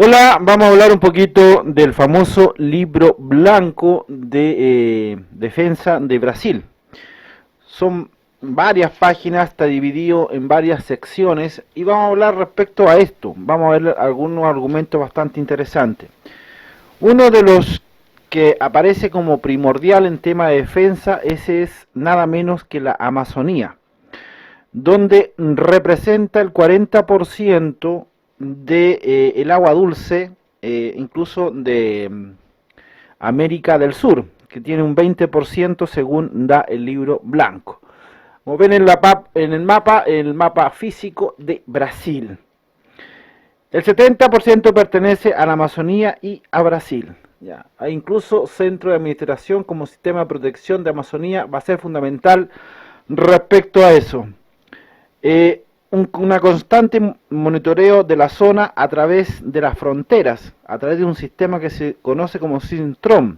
Hola, vamos a hablar un poquito del famoso libro blanco de defensa de Brasil. Son varias páginas, está dividido en varias secciones y vamos a hablar respecto a esto. Vamos a ver algunos argumentos bastante interesantes. Uno de los que aparece como primordial en tema de defensa, ese es nada menos que la Amazonía, donde representa el 40% de el agua dulce, incluso de América del Sur, que tiene un 20% según da el libro blanco. Como ven en el mapa físico de Brasil. El 70% pertenece a la Amazonía y a Brasil. Ya. Hay incluso centro de administración como sistema de protección de Amazonía, va a ser fundamental respecto a eso. Una constante monitoreo de la zona a través de las fronteras, a través de un sistema que se conoce como Sintrom.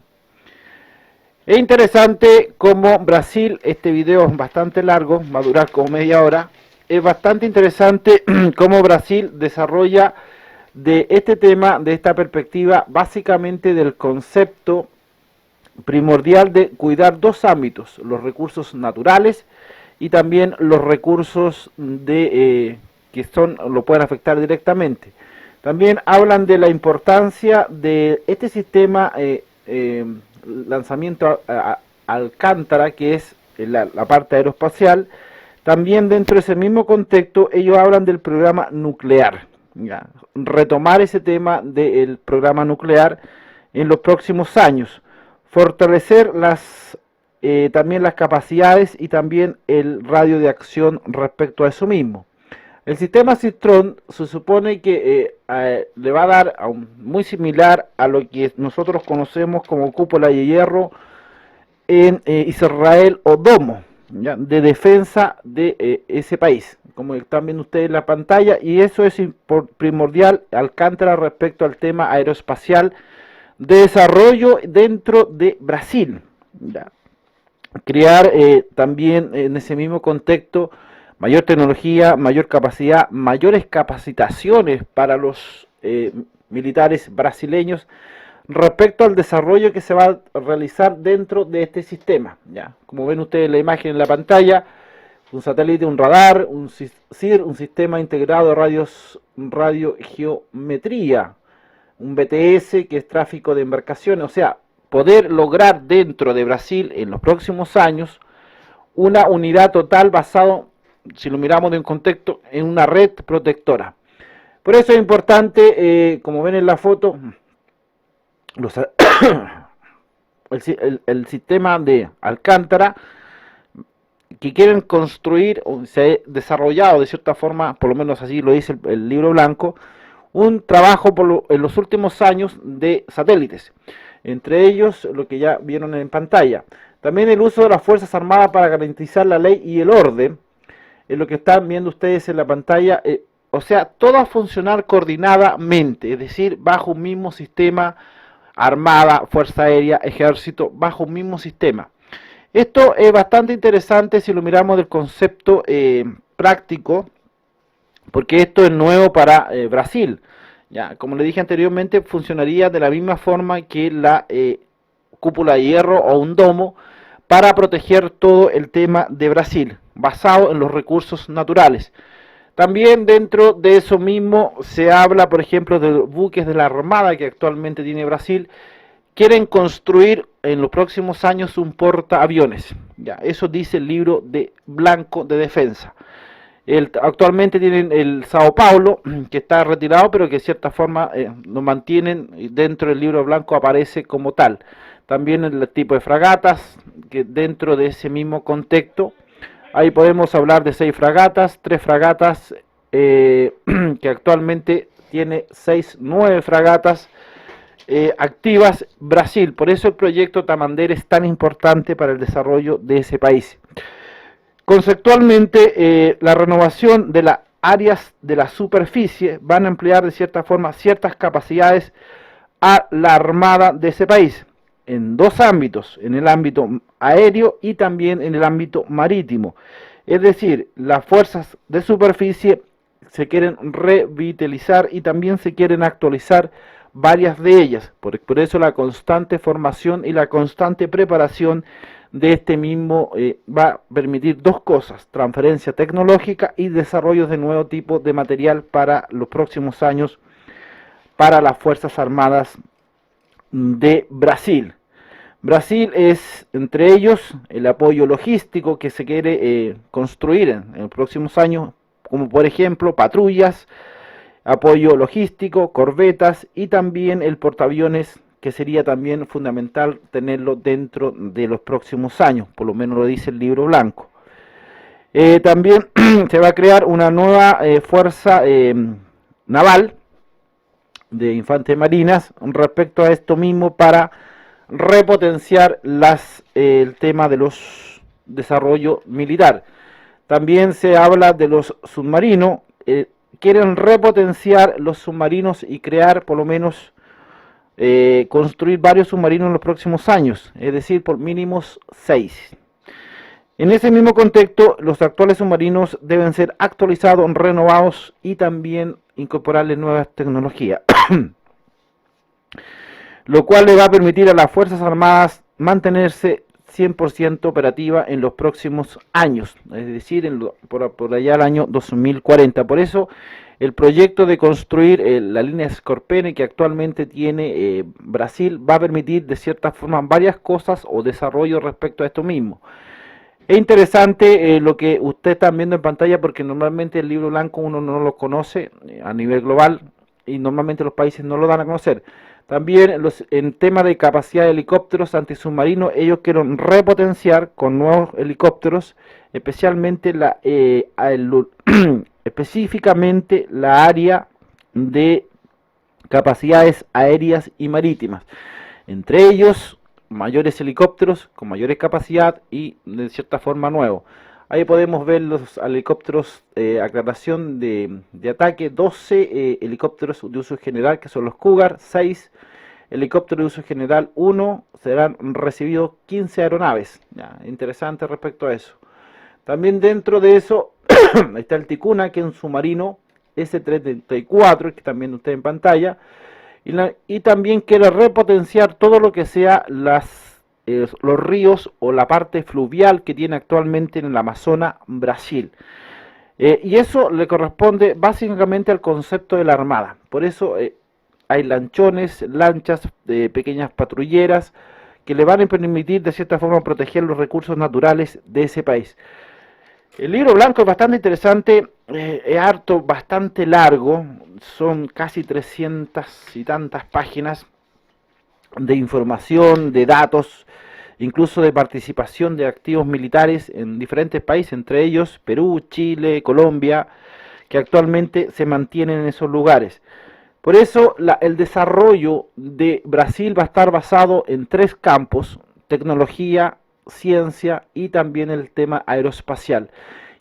Es interesante como Brasil, este video es bastante largo, va a durar como media hora, es bastante interesante cómo Brasil desarrolla de este tema, de esta perspectiva, básicamente del concepto primordial de cuidar dos ámbitos, los recursos naturales y también los recursos que lo pueden afectar directamente. También hablan de la importancia de este sistema lanzamiento Alcántara, que es la parte aeroespacial. También dentro de ese mismo contexto ellos hablan del programa nuclear. Ya, retomar ese tema del programa nuclear en los próximos años. Fortalecer también las capacidades y también el radio de acción respecto a eso mismo. El sistema Citron se supone que le va a dar muy similar a lo que nosotros conocemos como cúpula de hierro en Israel o domo, ¿ya?, de defensa de ese país, como están viendo ustedes en la pantalla, y eso es primordial, Alcántara, respecto al tema aeroespacial de desarrollo dentro de Brasil. ¿Ya? Crear también en ese mismo contexto mayor tecnología, mayor capacidad, mayores capacitaciones para los militares brasileños respecto al desarrollo que se va a realizar dentro de este sistema. ¿Ya? Como ven ustedes en la imagen en la pantalla, un satélite, un radar, un CIR, un sistema integrado de radiogeometría, un BTS, que es tráfico de embarcaciones, o sea, poder lograr dentro de Brasil en los próximos años una unidad total basado, si lo miramos de un contexto, en una red protectora. Por eso es importante, como ven en la foto, el sistema de Alcántara que quieren construir, o se ha desarrollado de cierta forma, por lo menos así lo dice el libro blanco, un trabajo en los últimos años de satélites. Entre ellos, lo que ya vieron en pantalla. También el uso de las Fuerzas Armadas para garantizar la ley y el orden. Es lo que están viendo ustedes en la pantalla. O sea, todo a funcionar coordinadamente. Es decir, bajo un mismo sistema, Armada, Fuerza Aérea, Ejército, bajo un mismo sistema. Esto es bastante interesante si lo miramos del concepto práctico, porque esto es nuevo para Brasil. Ya, como le dije anteriormente, funcionaría de la misma forma que la cúpula de hierro o un domo para proteger todo el tema de Brasil, basado en los recursos naturales. También dentro de eso mismo se habla, por ejemplo, de buques de la Armada que actualmente tiene Brasil. Quieren construir en los próximos años un portaaviones. Ya, eso dice el libro de blanco de defensa. Actualmente tienen el Sao Paulo, que está retirado, pero que de cierta forma lo mantienen dentro del libro blanco, aparece como tal. También el tipo de fragatas, que dentro de ese mismo contexto, ahí podemos hablar de 6 fragatas, 3 fragatas, que actualmente tiene 9 fragatas activas Brasil. Por eso el proyecto Tamander es tan importante para el desarrollo de ese país. Conceptualmente, la renovación de las áreas de la superficie van a emplear de cierta forma ciertas capacidades a la armada de ese país, en dos ámbitos, en el ámbito aéreo y también en el ámbito marítimo. Es decir, las fuerzas de superficie se quieren revitalizar y también se quieren actualizar varias de ellas. Por eso la constante formación y la constante preparación de este mismo va a permitir dos cosas: transferencia tecnológica y desarrollo de nuevo tipo de material para los próximos años para las Fuerzas Armadas de Brasil. Brasil es, entre ellos, el apoyo logístico que se quiere construir en los próximos años, como por ejemplo patrullas, apoyo logístico, corbetas y también el portaaviones, que sería también fundamental tenerlo dentro de los próximos años, por lo menos lo dice el libro blanco. También se va a crear una nueva fuerza naval de infantes marinas respecto a esto mismo para repotenciar el tema de los desarrollo militar. También se habla de los submarinos. Quieren repotenciar los submarinos y crear por lo menos construir varios submarinos en los próximos años, es decir, por mínimos 6. En ese mismo contexto, los actuales submarinos deben ser actualizados, renovados y también incorporarles nuevas tecnologías, lo cual le va a permitir a las Fuerzas Armadas mantenerse 100% operativa en los próximos años, es decir, por allá el año 2040. Por eso el proyecto de construir la línea Scorpene que actualmente tiene Brasil va a permitir de cierta forma varias cosas o desarrollo respecto a esto mismo. Es interesante lo que ustedes están viendo en pantalla, porque normalmente el libro blanco uno no lo conoce a nivel global y normalmente los países no lo dan a conocer. También en tema de capacidad de helicópteros antisubmarinos, ellos quieren repotenciar con nuevos helicópteros, especialmente específicamente la área de capacidades aéreas y marítimas. Entre ellos, mayores helicópteros con mayores capacidad y de cierta forma nuevos. Ahí podemos ver los helicópteros, aclaración de ataque: 12 helicópteros de uso general, que son los Cougar, 6 helicópteros de uso general, 1, serán recibidos 15 aeronaves. Ya, interesante respecto a eso. También dentro de eso está el Ticuna, que es un submarino S-334, que también usted en pantalla. Y también quiere repotenciar todo lo que sea los ríos o la parte fluvial que tiene actualmente en el Amazonas, Brasil. Y eso le corresponde básicamente al concepto de la Armada. Por eso hay lanchones, lanchas, pequeñas patrulleras que le van a permitir de cierta forma proteger los recursos naturales de ese país. El libro blanco es bastante interesante, es harto, bastante largo, son casi 300 y tantas páginas de información, de datos, incluso de participación de activos militares en diferentes países, entre ellos Perú, Chile, Colombia, que actualmente se mantienen en esos lugares. Por eso el desarrollo de Brasil va a estar basado en 3 campos: tecnología, ciencia y también el tema aeroespacial.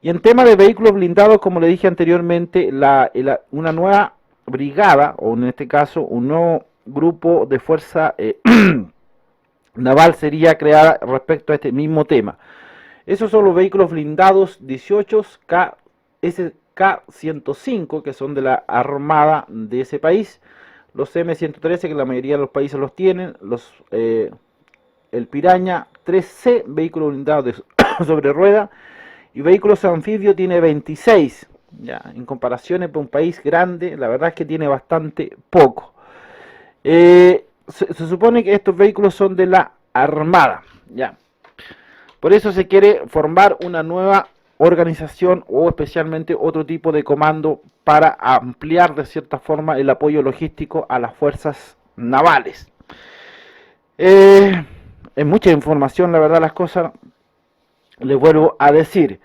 Y en tema de vehículos blindados, como le dije anteriormente, una nueva brigada, o en este caso un nuevo grupo de fuerza naval sería creada respecto a este mismo tema. Esos son los vehículos blindados 18 K-105, que son de la Armada de ese país, los M113, que la mayoría de los países los tienen, el Piraña 3C, vehículo blindado sobre rueda, y vehículos anfibios tiene 26. Ya, en comparaciones para un país grande, la verdad es que tiene bastante poco. Se supone que estos vehículos son de la Armada. Ya. Por eso se quiere formar una nueva organización o especialmente otro tipo de comando para ampliar de cierta forma el apoyo logístico a las fuerzas navales. Es mucha información, la verdad, las cosas, les vuelvo a decir.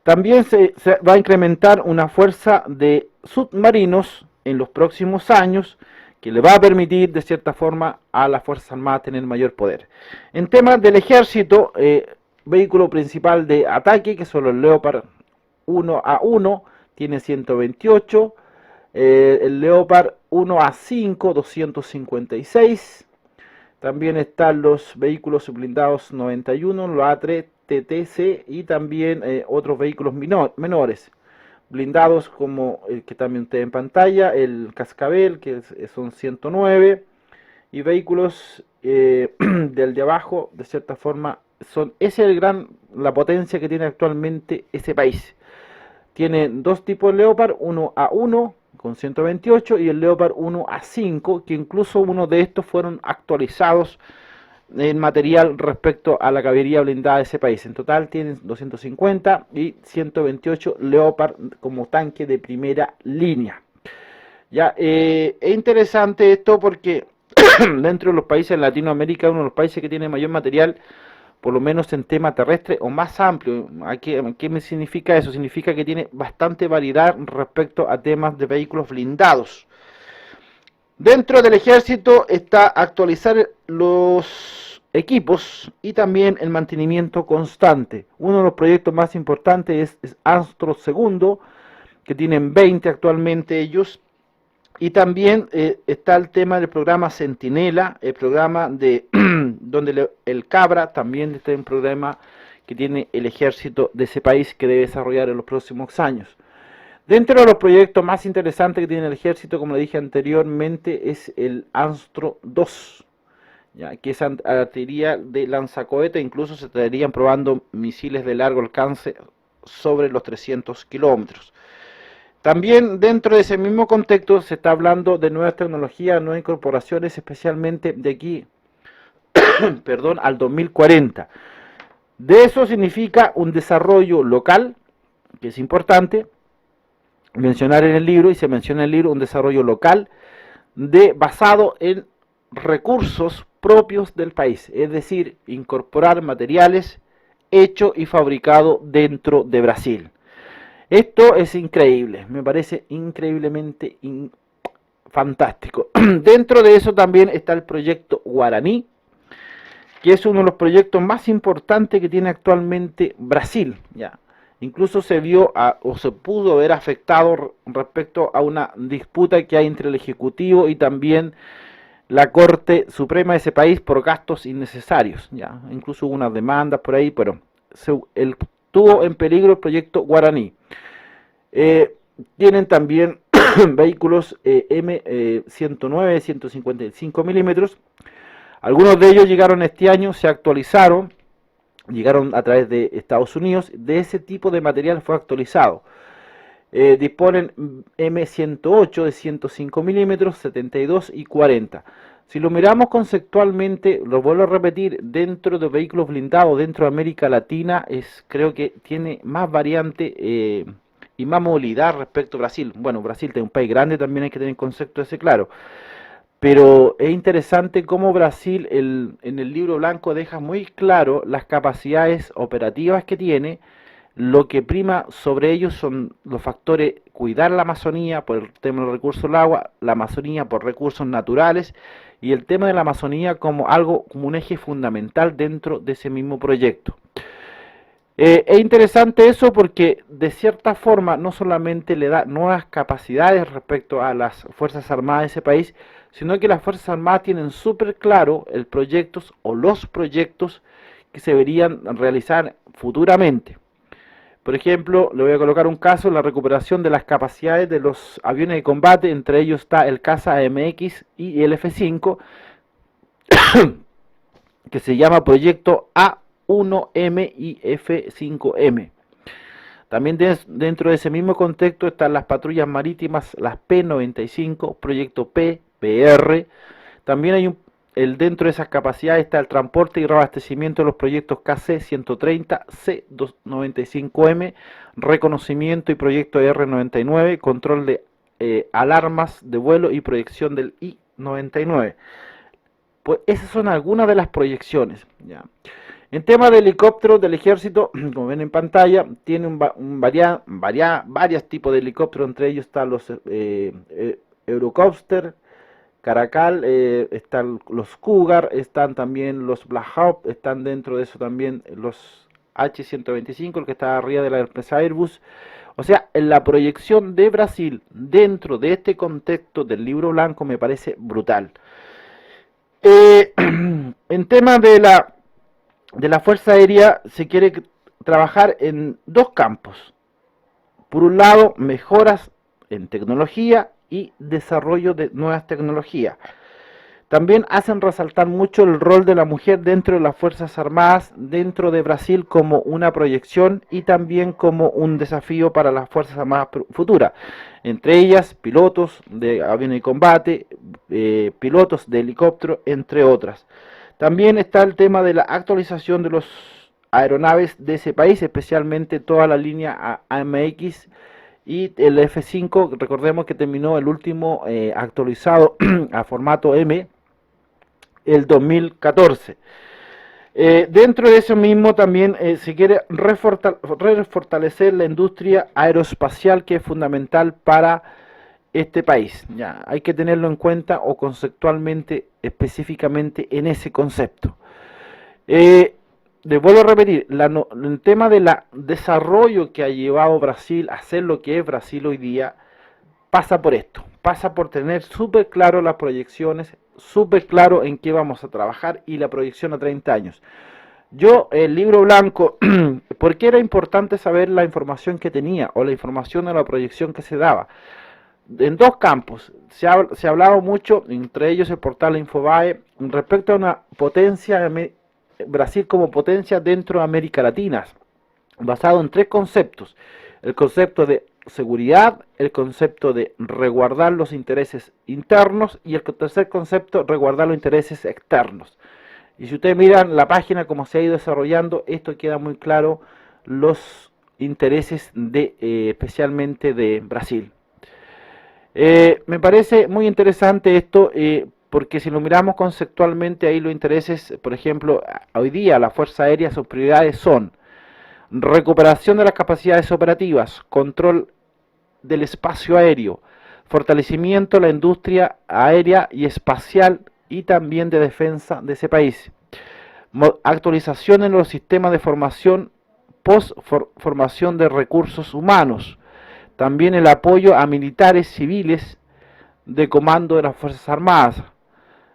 También se va a incrementar una fuerza de submarinos en los próximos años, que le va a permitir de cierta forma a las Fuerzas Armadas tener mayor poder. En temas del ejército, vehículo principal de ataque, que son los Leopard 1A1, tiene 128, el Leopard 1A5, 256. También están los vehículos blindados 91, los A3 TTC y también otros vehículos menores. blindados como el que también está en pantalla, el Cascabel, son 109, y vehículos del de abajo, de cierta forma, esa es la potencia que tiene actualmente ese país. Tiene dos tipos de Leopard, uno A1 con 128 y el Leopard 1 A5, que incluso uno de estos fueron actualizados en material respecto a la caballería blindada de ese país. En total tienen 250 y 128 Leopard como tanque de primera línea. Ya, es interesante esto porque dentro de los países de Latinoamérica, uno de los países que tiene mayor material, por lo menos en tema terrestre o más amplio. ¿Qué me significa eso? Significa que tiene bastante variedad respecto a temas de vehículos blindados. Dentro del ejército está actualizar los equipos y también el mantenimiento constante. Uno de los proyectos más importantes es Astro II, que tienen 20 actualmente ellos. Y también está el tema del programa Centinela, el programa de donde el Cabra también está en un programa que tiene el ejército de ese país que debe desarrollar en los próximos años. Dentro de los proyectos más interesantes que tiene el ejército, como le dije anteriormente, es el Astro II, ya, que es artillería de lanzacohete, incluso se estarían probando misiles de largo alcance sobre los 300 kilómetros. También dentro de ese mismo contexto se está hablando de nuevas tecnologías, nuevas incorporaciones, especialmente de aquí, perdón, al 2040. De eso significa un desarrollo local, que es importante mencionar en el libro, y se menciona en el libro un desarrollo local basado en recursos propios del país, es decir, incorporar materiales hechos y fabricados dentro de Brasil. Esto es increíble, me parece increíblemente fantástico. Dentro de eso también está el proyecto Guaraní, que es uno de los proyectos más importantes que tiene actualmente Brasil. Ya. Incluso se vio o se pudo ver afectado respecto a una disputa que hay entre el Ejecutivo y también la Corte Suprema de ese país por gastos innecesarios. Ya. Incluso hubo unas demandas por ahí, pero tuvo en peligro el proyecto Guaraní. Tienen también vehículos M109, 155 milímetros. Algunos de ellos llegaron este año, se actualizaron, llegaron a través de Estados Unidos. De ese tipo de material fue actualizado. Disponen M108 de 105 milímetros, 72 y 40. Si lo miramos conceptualmente, lo vuelvo a repetir, dentro de vehículos blindados, dentro de América Latina, creo que tiene más variante y más movilidad respecto a Brasil. Bueno, Brasil es un país grande, también hay que tener concepto ese claro. Pero es interesante cómo Brasil en el libro blanco deja muy claro las capacidades operativas que tiene. Lo que prima sobre ellos son los factores cuidar la Amazonía por el tema del recurso del agua, la Amazonía por recursos naturales y el tema de la Amazonía como algo, como un eje fundamental dentro de ese mismo proyecto. Es interesante eso porque de cierta forma no solamente le da nuevas capacidades respecto a las Fuerzas Armadas de ese país, sino que las Fuerzas Armadas tienen súper claro el proyecto o los proyectos que se deberían realizar futuramente. Por ejemplo, le voy a colocar un caso, la recuperación de las capacidades de los aviones de combate, entre ellos está el Caza MX y el F-5, que se llama Proyecto A1M y F5M. También dentro de ese mismo contexto están las patrullas marítimas, las P95, Proyecto PPR. También hay dentro de esas capacidades está el transporte y reabastecimiento de los proyectos KC-130, C-95M, reconocimiento y proyecto R-99, control de alarmas de vuelo y proyección del I-99. Pues esas son algunas de las proyecciones. ¿Ya? En tema de helicópteros del ejército, como ven en pantalla, tiene varios tipos de helicópteros, entre ellos están los Eurocopter, Caracal, están los Cougar, están también los Black Hawk, están dentro de eso también los H-125, el que está arriba de la empresa Airbus. O sea, en la proyección de Brasil dentro de este contexto del libro blanco me parece brutal. En tema de la Fuerza Aérea se quiere trabajar en dos campos. Por un lado, mejoras en tecnología y desarrollo de nuevas tecnologías. También hacen resaltar mucho el rol de la mujer dentro de las Fuerzas Armadas, dentro de Brasil, como una proyección y también como un desafío para las Fuerzas Armadas futuras. Entre ellas, pilotos de aviones de combate, pilotos de helicóptero, entre otras. También está el tema de la actualización de los aeronaves de ese país, especialmente toda la línea AMX y el F5. Recordemos que terminó el último actualizado a formato M el 2014. Dentro de eso mismo también se quiere refortalecer la industria aeroespacial, que es fundamental para este país. Ya, hay que tenerlo en cuenta o conceptualmente, específicamente en ese concepto. Les vuelvo a repetir, el tema del desarrollo que ha llevado Brasil a ser lo que es Brasil hoy día, pasa por esto, pasa por tener súper claro las proyecciones, súper claro en qué vamos a trabajar y la proyección a 30 años. Yo, el libro blanco, ¿por qué era importante saber la información que tenía o la información o la proyección que se daba? En dos campos, se ha hablado mucho, entre ellos el portal Infobae, respecto a una potencia, Brasil como potencia dentro de América Latina, basado en tres conceptos: el concepto de seguridad, el concepto de resguardar los intereses internos y el tercer concepto, resguardar los intereses externos. Y si ustedes miran la página como se ha ido desarrollando, esto queda muy claro, los intereses de especialmente de Brasil. Me parece muy interesante esto, porque si lo miramos conceptualmente, ahí los intereses, por ejemplo, hoy día la Fuerza Aérea, sus prioridades son recuperación de las capacidades operativas, control del espacio aéreo, fortalecimiento de la industria aérea y espacial y también de defensa de ese país, actualización en los sistemas de formación, post-formación de recursos humanos, también el apoyo a militares civiles de comando de las Fuerzas Armadas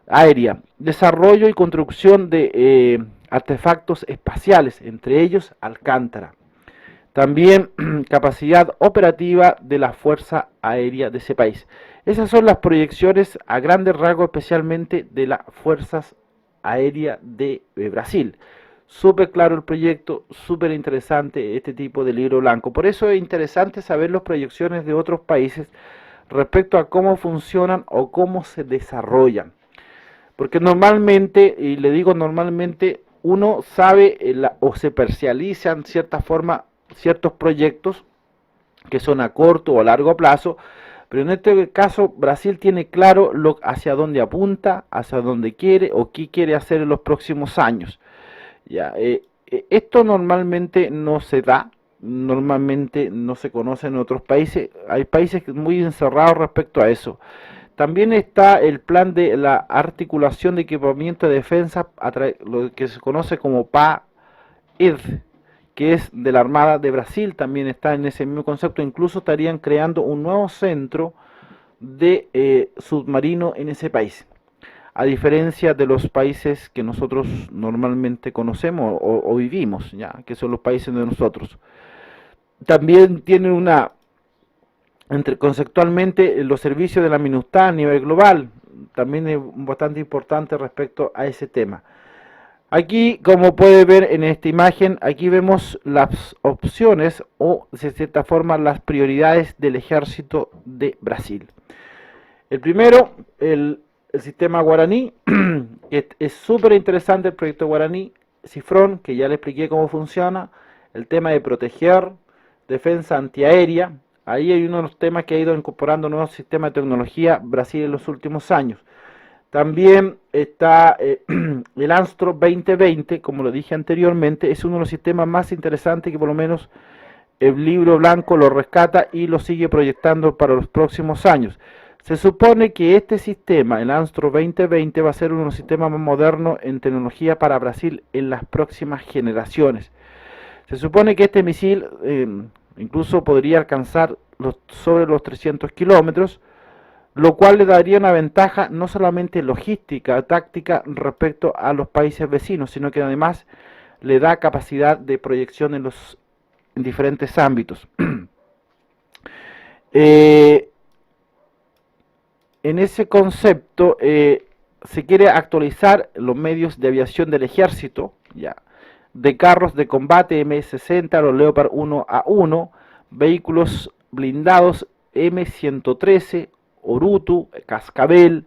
Aéreas, desarrollo y construcción de artefactos espaciales, entre ellos Alcántara. También capacidad operativa de la Fuerza Aérea de ese país. Esas son las proyecciones a grandes rasgos, especialmente de las Fuerzas Aéreas de Brasil. Súper claro el proyecto, súper interesante este tipo de libro blanco. Por eso es interesante saber las proyecciones de otros países respecto a cómo funcionan o cómo se desarrollan. Porque normalmente, y le digo normalmente, uno sabe o se parcializa en cierta forma ciertos proyectos que son a corto o a largo plazo, pero en este caso Brasil tiene claro hacia dónde apunta, hacia dónde quiere o qué quiere hacer en los próximos años. Ya, esto normalmente no se da, normalmente no se conoce en otros países, hay países muy encerrados respecto a eso. También está el plan de la articulación de equipamiento de defensa, lo que se conoce como PAED, que es de la Armada de Brasil, también está en ese mismo concepto. Incluso estarían creando un nuevo centro de submarino en ese país, a diferencia de los países que nosotros normalmente conocemos o vivimos, ya, que son los países de nosotros. También tienen conceptualmente los servicios de la MINUSTAH a nivel global, también es bastante importante respecto a ese tema. Aquí, como puede ver en esta imagen, aquí vemos las opciones o, de cierta forma, las prioridades del ejército de Brasil. El primero, el sistema Guaraní, que es súper interesante el proyecto Guaraní, Cifrón, que ya le expliqué cómo funciona, el tema de proteger, defensa antiaérea. Ahí hay uno de los temas que ha ido incorporando nuevos sistemas de tecnología Brasil en los últimos años. También está el Anstro 2020, como lo dije anteriormente, es uno de los sistemas más interesantes que por lo menos el libro blanco lo rescata y lo sigue proyectando para los próximos años. Se supone que este sistema, el Anstro 2020, va a ser uno de los sistemas más modernos en tecnología para Brasil en las próximas generaciones. Se supone que este misil incluso podría alcanzar sobre los 300 kilómetros, lo cual le daría una ventaja no solamente logística, táctica respecto a los países vecinos, sino que además le da capacidad de proyección en diferentes ámbitos. Eh, en ese concepto se quiere actualizar los medios de aviación del ejército, ya, de carros de combate M60, los Leopard 1A1, vehículos blindados M113, Orutu, Cascabel,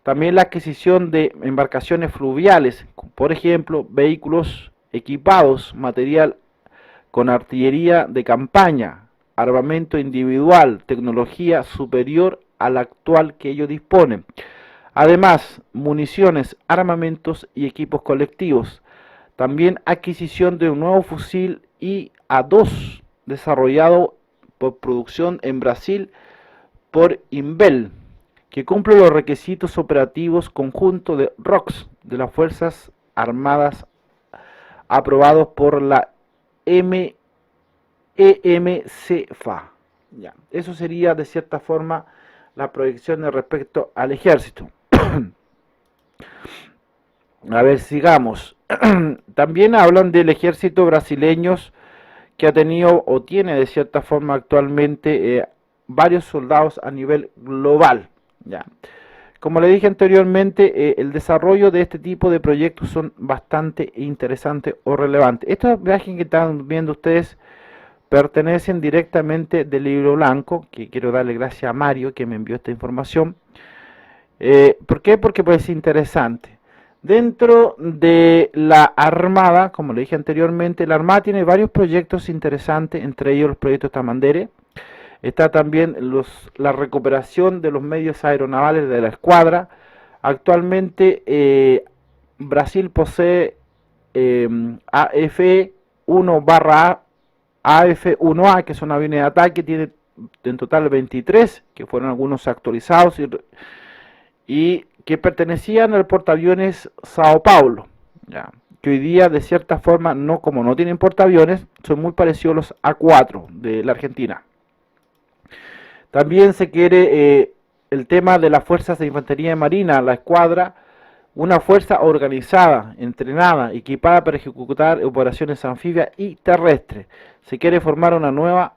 también la adquisición de embarcaciones fluviales, por ejemplo, vehículos equipados, material con artillería de campaña, armamento individual, tecnología superior a la actual que ellos disponen. Además, municiones, armamentos y equipos colectivos. También adquisición de un nuevo fusil IA-2 desarrollado por producción en Brasil por Inbel, que cumple los requisitos operativos conjunto de ROX de las Fuerzas Armadas aprobados por la EMCFA. Ya, eso sería de cierta forma la proyección respecto al ejército. A ver, sigamos. También hablan del ejército brasileño que ha tenido o tiene de cierta forma actualmente varios soldados a nivel global. Ya. Como le dije anteriormente, el desarrollo de este tipo de proyectos son bastante interesantes o relevantes. Esta imagen que están viendo ustedes pertenecen directamente del libro blanco, que quiero darle gracias a Mario que me envió esta información. ¿Por qué? Porque pues, es interesante. Dentro de la Armada, como le dije anteriormente, la Armada tiene varios proyectos interesantes, entre ellos los proyectos Tamandere. Está también la recuperación de los medios aeronavales de la escuadra. Actualmente Brasil posee AF-1/A, AF-1A, que son aviones de ataque, tiene en total 23, que fueron algunos actualizados y que pertenecían al portaaviones Sao Paulo, ya, que hoy día de cierta forma, no, como no tienen portaaviones, son muy parecidos a los A4 de la Argentina. También se quiere el tema de las fuerzas de infantería de marina, la escuadra, una fuerza organizada, entrenada, equipada para ejecutar operaciones anfibias y terrestres. Se quiere formar una nueva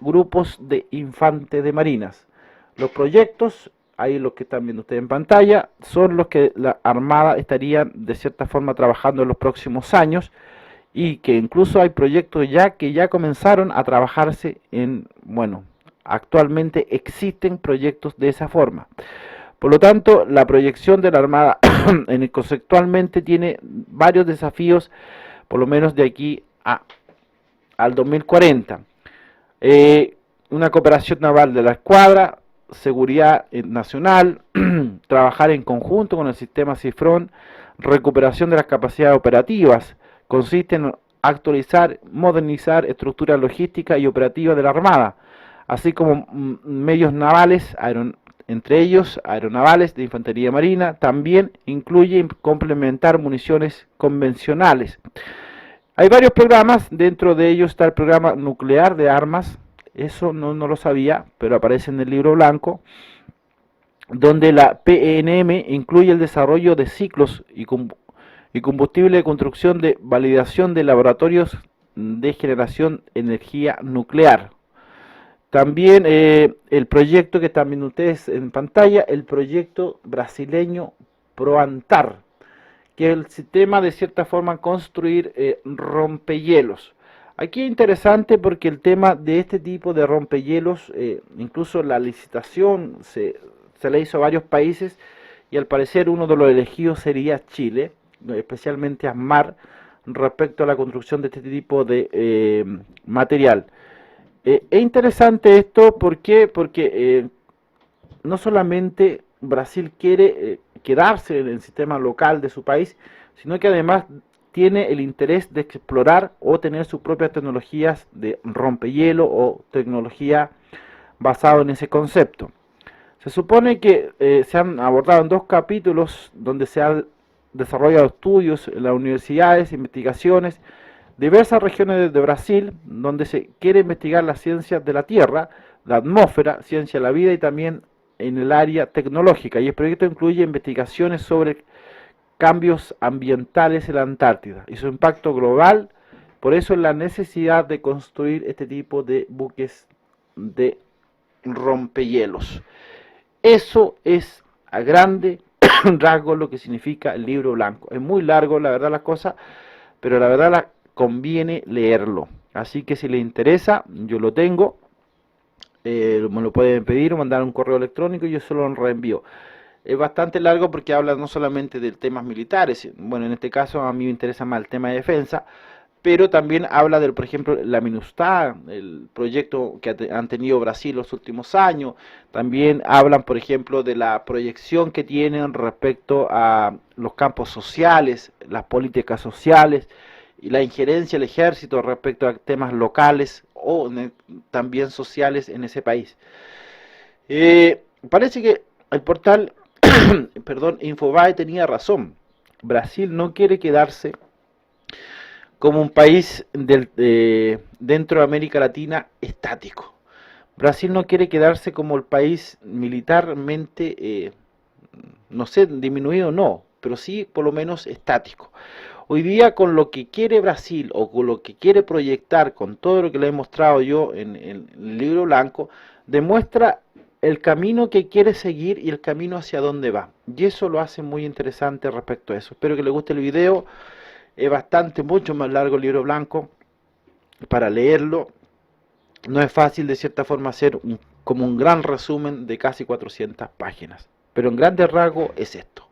grupos de infantes de marinas. Los proyectos, ahí los que están viendo ustedes en pantalla, son los que la Armada estaría de cierta forma trabajando en los próximos años y que incluso hay proyectos ya que ya comenzaron a trabajarse en, bueno, actualmente existen proyectos de esa forma. Por lo tanto, la proyección de la Armada conceptualmente tiene varios desafíos, por lo menos de aquí al 2040. Una cooperación naval de la escuadra, seguridad nacional, trabajar en conjunto con el sistema CIFRON, recuperación de las capacidades operativas, consiste en actualizar, modernizar estructuras logísticas y operativas de la Armada, así como medios navales, entre ellos aeronavales de infantería marina. También incluye complementar municiones convencionales. Hay varios programas, dentro de ellos está el programa nuclear de armas, eso no lo sabía, pero aparece en el libro blanco, donde la PNM incluye el desarrollo de ciclos y combustible de construcción de validación de laboratorios de generación de energía nuclear. También el proyecto que están viendo ustedes en pantalla, el proyecto brasileño ProAntar, que es el sistema de cierta forma construir rompehielos. Aquí es interesante porque el tema de este tipo de rompehielos, incluso la licitación se le hizo a varios países y al parecer uno de los elegidos sería Chile, especialmente ASMAR, respecto a la construcción de este tipo de material. Es interesante esto, ¿por qué? Porque no solamente Brasil quiere quedarse en el sistema local de su país, sino que además tiene el interés de explorar o tener sus propias tecnologías de rompehielo o tecnología basada en ese concepto. Se supone que se han abordado en 2 capítulos donde se han desarrollado estudios en las universidades, investigaciones, diversas regiones de Brasil, donde se quiere investigar las ciencias de la Tierra, la atmósfera, ciencia de la vida y también en el área tecnológica. Y el proyecto incluye investigaciones sobre cambios ambientales en la Antártida y su impacto global. Por eso la necesidad de construir este tipo de buques de rompehielos. Eso es a grande rasgo lo que significa el libro blanco. Es muy largo, la verdad, las cosas, pero la verdad conviene leerlo. Así que si les interesa, yo lo tengo, me lo pueden pedir o mandar un correo electrónico y yo se lo reenvío. Es bastante largo porque habla no solamente de temas militares, bueno, en este caso a mí me interesa más el tema de defensa, pero también habla del, por ejemplo, la MINUSTAH, el proyecto que han tenido Brasil los últimos años. También hablan, por ejemplo, de la proyección que tienen respecto a los campos sociales, las políticas sociales y la injerencia del ejército respecto a temas locales o también sociales en ese país. Parece que el portal, perdón, Infobae tenía razón. Brasil no quiere quedarse como un país dentro de América Latina estático. Brasil no quiere quedarse como el país militarmente, no sé, disminuido no, pero sí por lo menos estático. Hoy día con lo que quiere Brasil o con lo que quiere proyectar, con todo lo que le he mostrado yo en el libro blanco, demuestra el camino que quiere seguir y el camino hacia dónde va. Y eso lo hace muy interesante respecto a eso. Espero que les guste el video. Es bastante, mucho más largo el libro blanco para leerlo. No es fácil de cierta forma hacer como un gran resumen de casi 400 páginas. Pero en grandes rasgos es esto.